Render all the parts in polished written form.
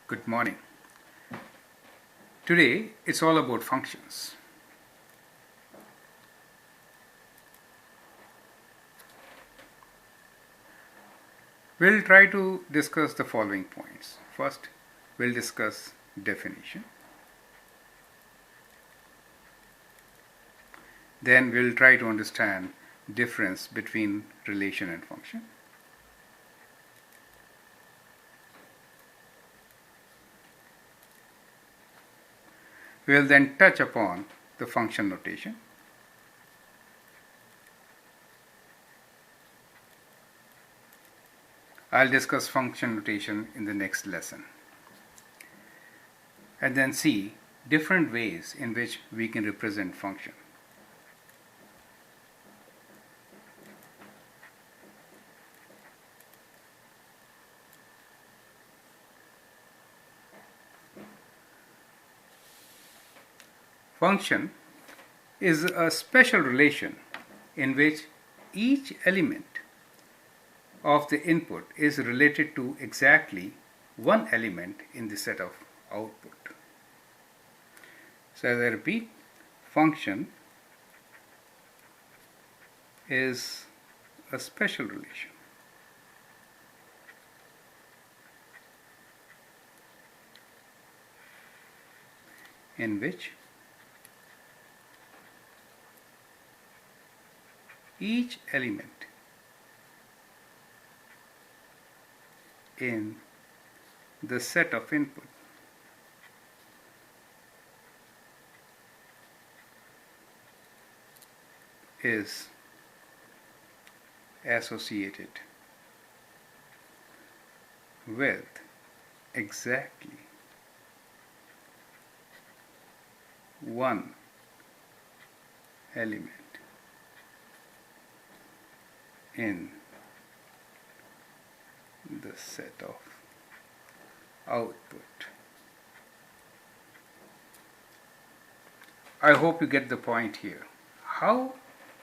Good morning. Today it's all about functions. We'll try to discuss the following points. First, we'll discuss definition. Then we'll try to understand difference between relation and function. We'll then touch upon the function notation. I'll discuss function notation in the next lesson. And then see different ways in which we can represent function. Function is a special relation in which each element of the input is related to exactly one element in the set of output. So as I repeat, function is a special relation in which each element in the set of input is associated with exactly one element in the set of output. I hope you get the point here. How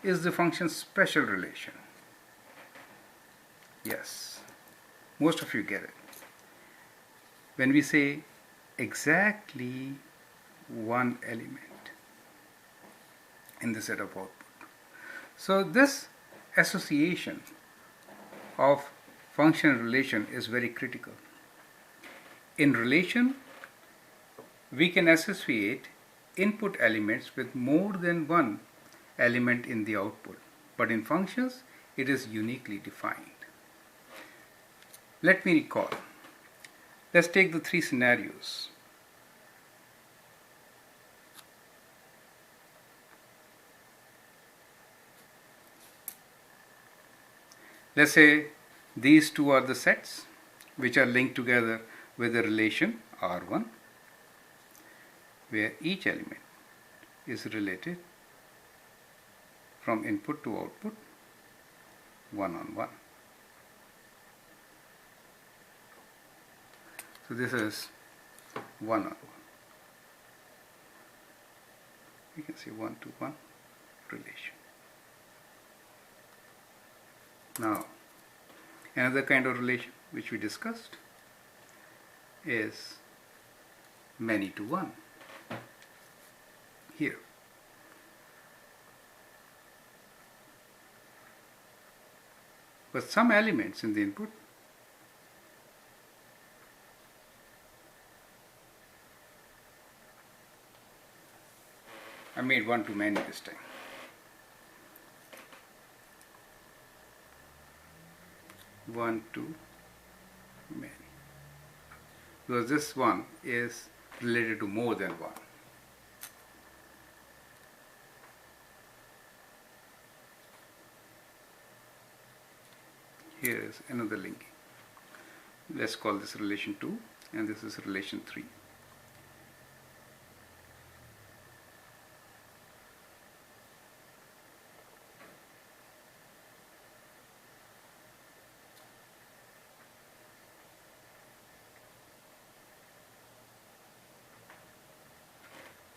is the function special relation? Yes, most of you get it. When we say exactly one element in the set of output. So this association of function relation is very critical. In relation, we can associate input elements with more than one element in the output, but in functions, it is uniquely defined. Let me recall. Let's take the three scenarios. Let's say these two are the sets which are linked together with a relation R1, where each element is related from input to output one on one. So this is one on one. We can say one to one relation. Now, another kind of relation which we discussed is many to one here. But some elements in the input I made one to many this time. One to many, because this one is related to more than one. Here is another linking. Let's call this relation 2 and this is relation 3.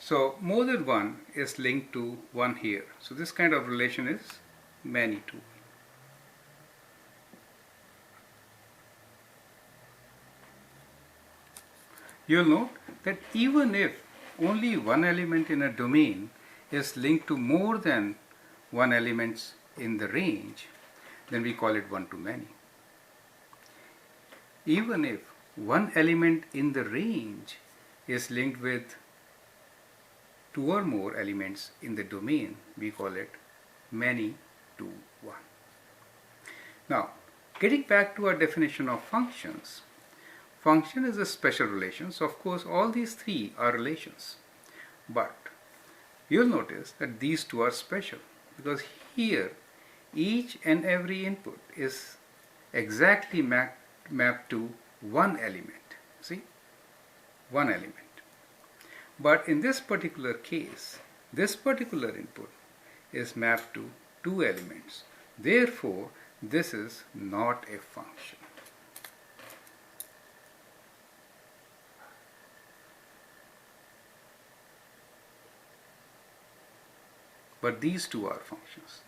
So more than one is linked to one here. So this kind of relation is many to one. you'll note that even if only one element in a domain is linked to more than one element in the range, then we call it one-to-many. Even if one element in the range is linked with two or more elements in the domain, we call it many-to-one. Now, getting back to our definition of functions, function is a special relation. So of course all these three are relations, but you'll notice that these two are special because here each and every input is exactly mapped to one element. See, one element. But in this particular case, this particular input is mapped to two elements. Therefore, this is not a function. But these two are functions.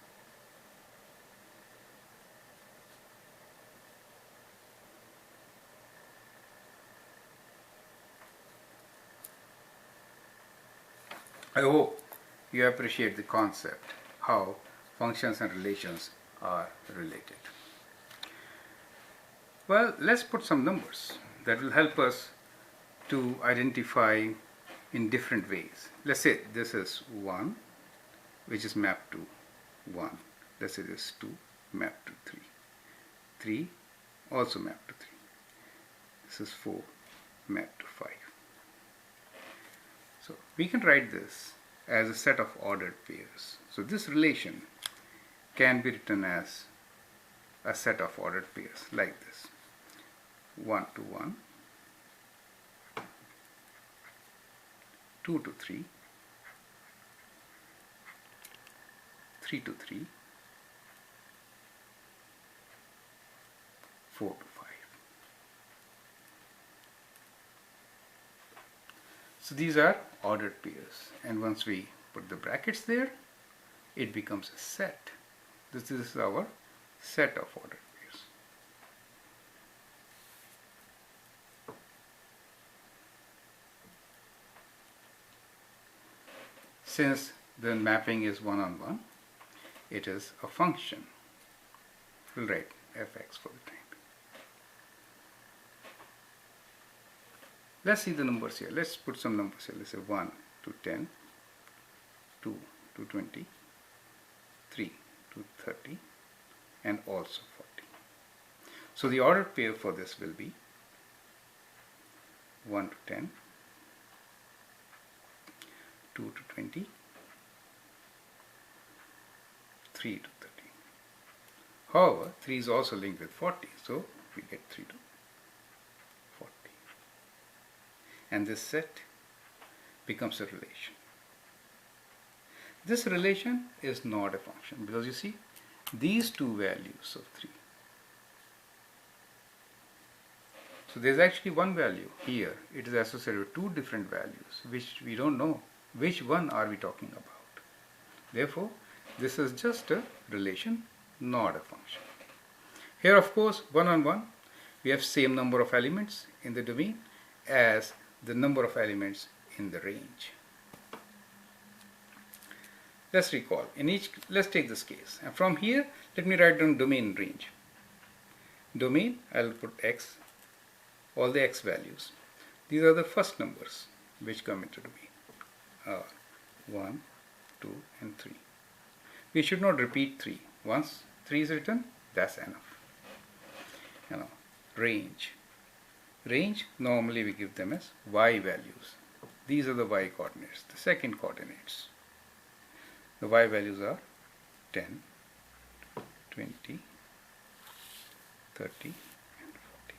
I hope you appreciate the concept, how functions and relations are related. Well, let's put some numbers that will help us to identify in different ways. Let's say this is 1, which is mapped to 1. Let's say this is 2, mapped to 3. 3, also mapped to 3. This is 4, mapped to 5. So we can write this as a set of ordered pairs. So this relation can be written as a set of ordered pairs like this. 1 to 1, 2 to 3, 3 to 3, 4 to 5. So these are ordered pairs, and once we put the brackets there, it becomes a set. This is our set of ordered pairs. Since the mapping is one-on-one, it is a function. We'll write fx for the time. Let's see the numbers here. Let's put some numbers here. Let's say 1 to 10, 2 to 20, 3 to 30, and also 40. So the ordered pair for this will be 1 to 10, 2 to 20, 3 to 30. However, 3 is also linked with 40, so we get 3 to 40. And this set becomes a relation. This relation is not a function because you see these two values of 3. So there is actually one value here. It is associated with two different values which we don't know which one are we talking about. Therefore, this is just a relation, not a function. Here of course, one-on-one, we have same number of elements in the domain as the number of elements in the range. Let's recall, let's take this case. And from here, let me write down domain range. Domain, I'll put x, all the x values. These are the first numbers which come into domain. 1, 2, and 3. We should not repeat 3. Once 3 is written, that's enough. Range. Range, normally we give them as y values. These are the y coordinates, the second coordinates. The y values are 10, 20, 30, and 40.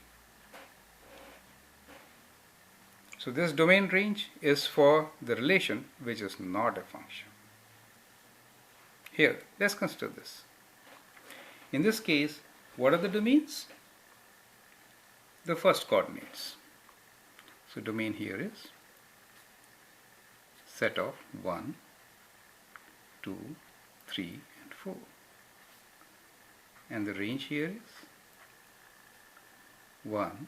So this domain range is for the relation which is not a function. Here, let's consider this. In this case, what are the domains? The first coordinates. So domain here is set of 1, 2, 3, and 4. And the range here is 1,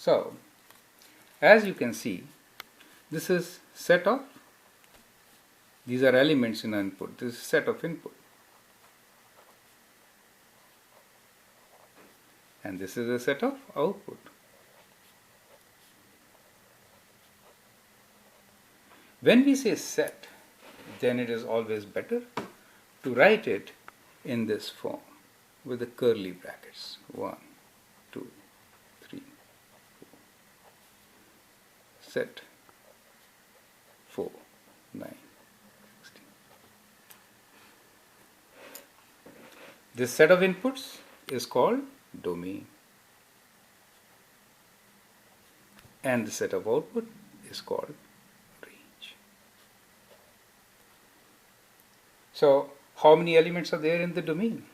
So, as you can see, this is set of, these are elements in input, this is set of input. And this is a set of output. When we say set, then it is always better to write it in this form with the curly brackets. 1, 2, 3, 4. Set 4, 9, 16. This set of inputs is called domain. And the set of output is called range. So, how many elements are there in the domain?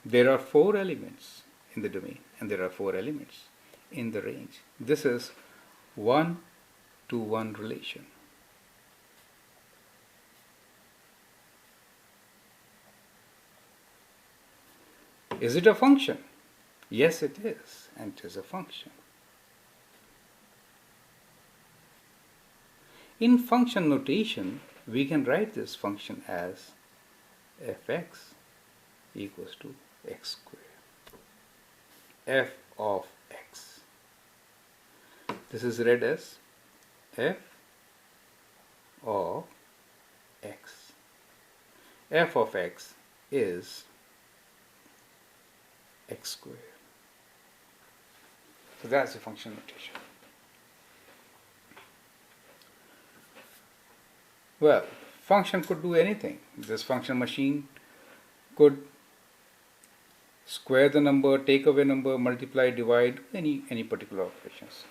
There are 4 elements in the domain, and there are 4 elements in the range. This is 1-to-1 relation. Is it a function? Yes, it is, and it is a function. In function notation, we can write this function as fx equals to x squared. F of x. This is read as f of x. F of x is x squared. So that's the function notation. Well, function could do anything. This function machine could square the number, take away number, multiply, divide, any particular operations.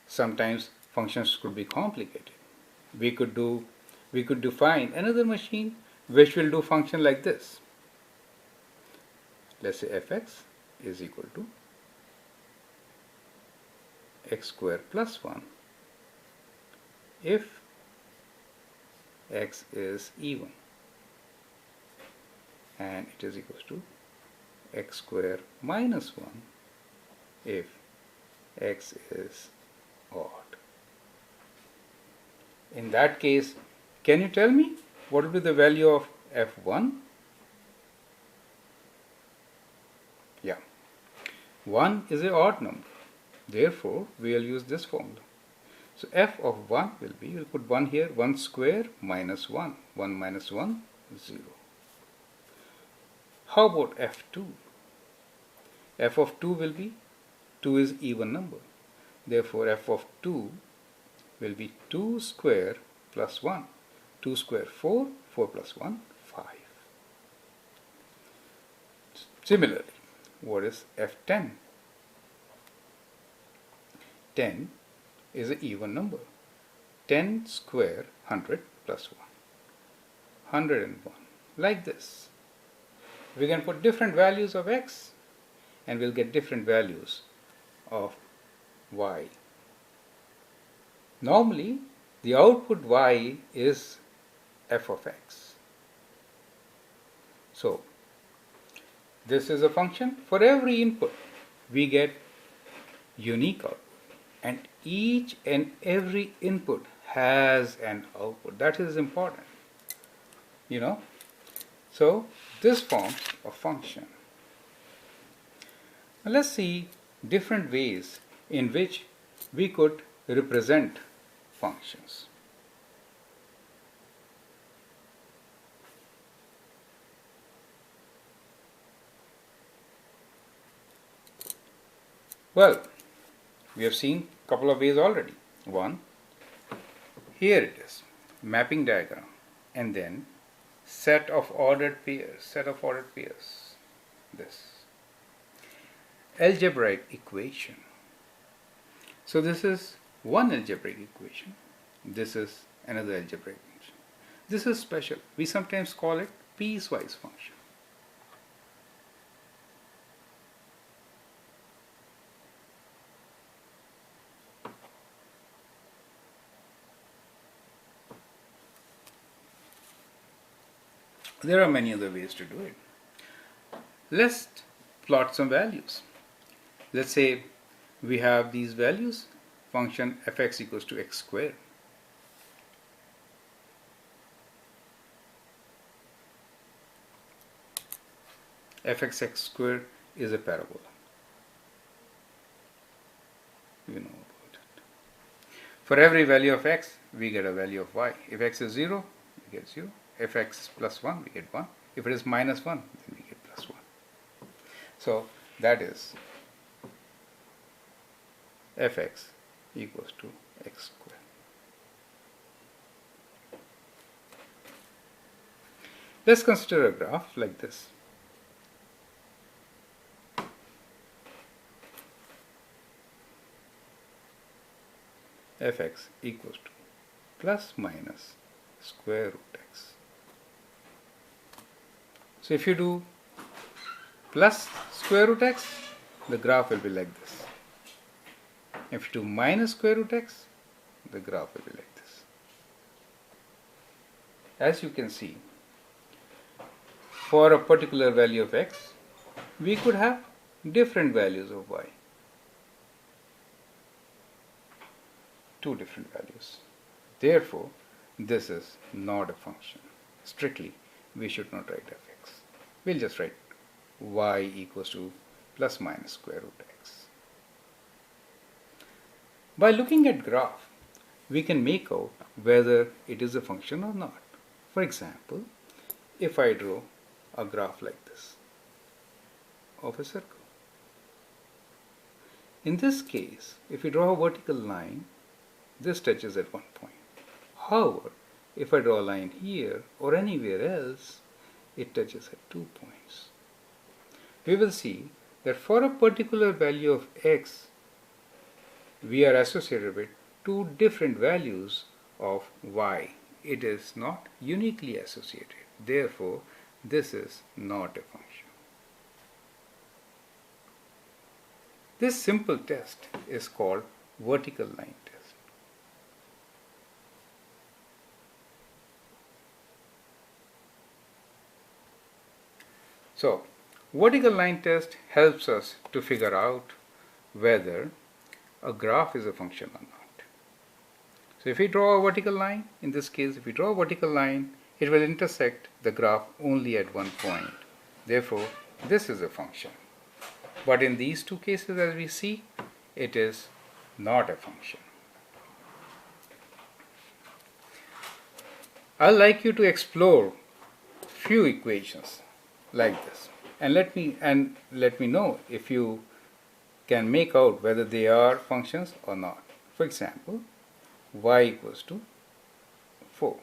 Sometimes functions could be complicated. We could define another machine which will do function like this. Let's say fx is equal to x squared plus 1 if x is even, and it is equals to x squared minus 1 if x is odd. In that case, can you tell me what will be the value of f1? Yeah, 1 is an odd number. Therefore, we will use this formula. So f of 1 will be, we'll put 1 here, 1 square minus 1. 1 minus 1, 0. How about f2? F of 2 will be, 2 is even number. Therefore, f of 2 will be 2 square plus 1. 2 square 4, 4 plus 1, 5. Similarly, what is f10? 10 is an even number. 10 square 100 plus 1. 101. Like this. We can put different values of x and we'll get different values of y. Normally, the output y is f of x. So, this is a function. For every input, we get unique output. And each and every input has an output. That is important. You know. So, this forms a function. Now, let's see different ways in which we could represent functions. Well, we have seen a couple of ways already. One, here it is, mapping diagram, and then set of ordered pairs, this. Algebraic equation. So this is one algebraic equation. This is another algebraic equation. This is special. We sometimes call it piecewise function. There are many other ways to do it. Let's plot some values. Let's say we have these values, function fx equals to x squared. Fx squared is a parabola. You know about it. For every value of x, we get a value of y. If x is 0, we get 0. If x is plus 1, we get 1. If it is minus 1, then we get plus 1. So that is fx equals to x squared. Let's consider a graph like this. Fx equals to plus minus square root x. So if you do plus square root x, the graph will be like this. If you do minus square root x, the graph will be like this. As you can see, for a particular value of x, we could have different values of y. Two different values. Therefore, this is not a function. Strictly, we should not write fx. We'll just write y equals to plus minus square root x. By looking at graph, we can make out whether it is a function or not. For example, if I draw a graph like this of a circle. In this case, if we draw a vertical line, this touches at one point. However, if I draw a line here or anywhere else, it touches at 2 points. We will see that for a particular value of x, we are associated with two different values of y. It is not uniquely associated. Therefore, this is not a function. This simple test is called vertical line test. So, vertical line test helps us to figure out whether a graph is a function or not. So if we draw a vertical line, in this case if we draw a vertical line, it will intersect the graph only at one point. Therefore, this is a function. But in these two cases, as we see, it is not a function. I'd like you to explore few equations like this, and let me know if you can make out whether they are functions or not. For example, y equals to 4,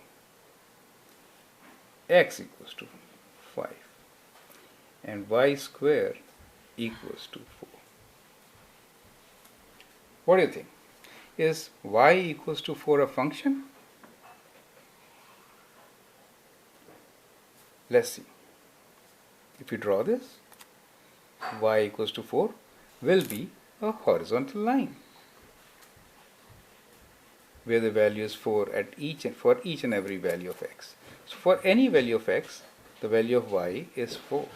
x equals to 5, and y square equals to 4. What do you think? Is y equals to 4 a function? Let's see. If you draw this, y equals to 4 will be a horizontal line where the value is 4 for each and every value of x. So for any value of x, the value of y is 4.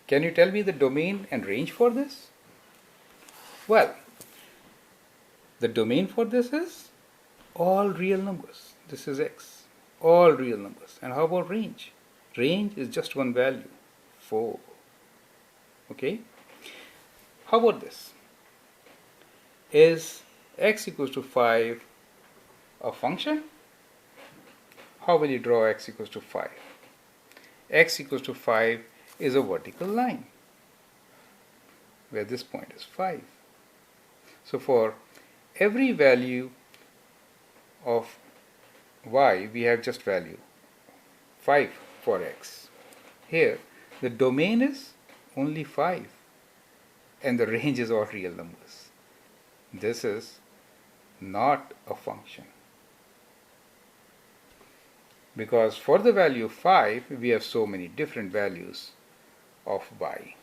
Can you tell me the domain and range for this? Well, the domain for this is all real numbers. This is x, all real numbers. And how about range? Range is just one value, 4. Okay? How about this? Is x equals to 5 a function? How will you draw x equals to 5? X equals to 5 is a vertical line where this point is 5. So for every value of y, we have just value 5 for x. Here, the domain is only 5 and the range is all real numbers. This is not a function, because for the value 5, we have so many different values of y.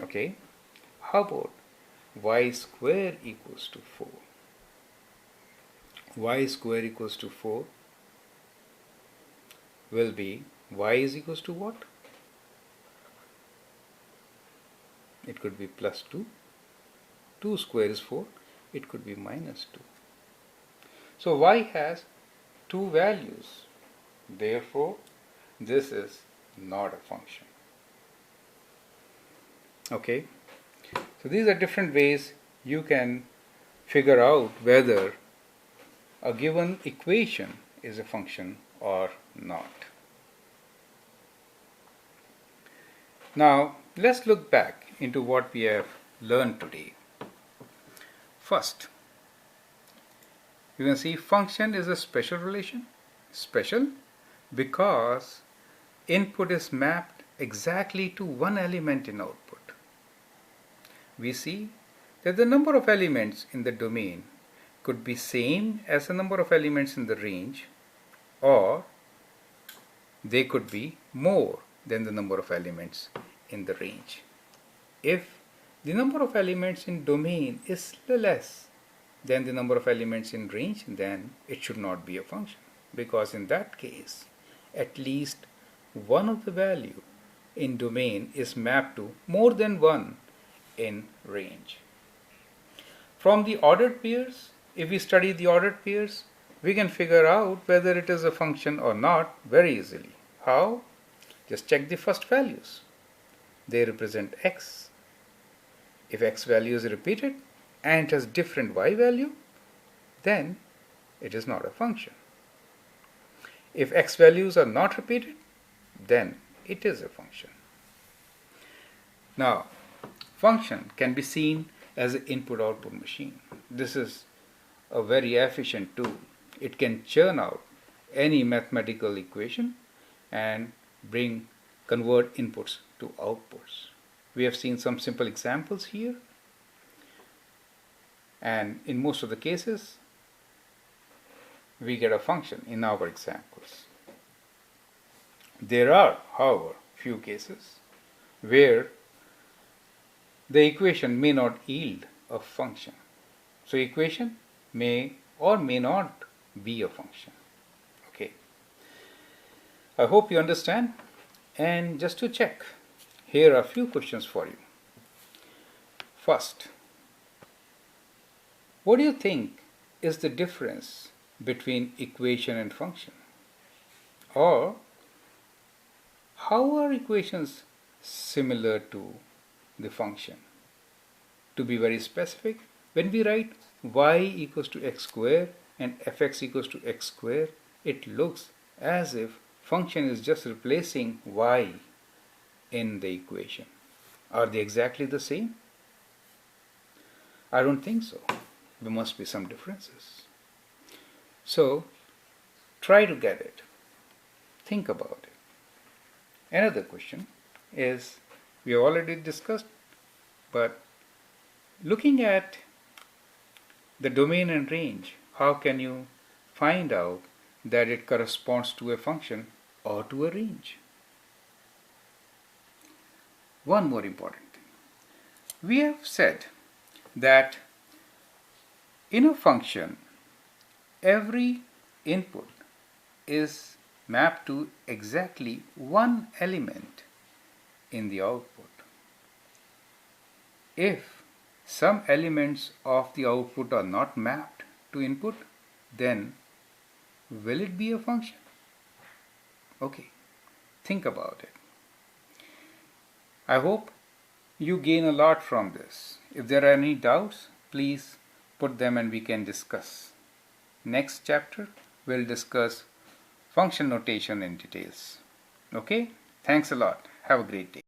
Okay? How about y square equals to 4? Y square equals to 4 will be y is equals to what? It could be plus 2 2 square is 4. It could be minus 2. So y has two values. Therefore, this is not a function. Okay. So these are different ways you can figure out whether a given equation is a function or not. Now, let's look back into what we have learned today. First, you can see function is a special relation. Special because input is mapped exactly to one element in output. We see that the number of elements in the domain could be same as the number of elements in the range, or they could be more than the number of elements in the range. If the number of elements in domain is less than the number of elements in range, then it should not be a function, because in that case at least one of the value in domain is mapped to more than one in range. From the ordered pairs, if we study the ordered pairs, we can figure out whether it is a function or not very easily. How? Just check the first values. They represent x. If x value is repeated and it has different y value, then it is not a function. If x values are not repeated, then it is a function. Now, function can be seen as an input-output machine. This is a very efficient tool. It can churn out any mathematical equation and convert inputs to outputs. We have seen some simple examples here, and in most of the cases we get a function in our examples. There are, however, few cases where the equation may not yield a function. So equation may or may not be a function. Okay. I hope you understand. And just to check, here are a few questions for you. First, what do you think is the difference between equation and function? Or how are equations similar to the function? To be very specific, when we write y equals to x square and fx equals to x square, it looks as if function is just replacing y in the equation. Are they exactly the same? I don't think so. There must be some differences. So try to get it. Think about it. Another question is, we have already discussed, but looking at the domain and range, how can you find out that it corresponds to a function or to a range? One more important thing. We have said that in a function, every input is mapped to exactly one element in the output. If some elements of the output are not mapped to input, then will it be a function? Okay, think about it. I hope you gain a lot from this. If there are any doubts, please put them and we can discuss. Next chapter, we'll discuss function notation in details. Okay, thanks a lot. Have a great day.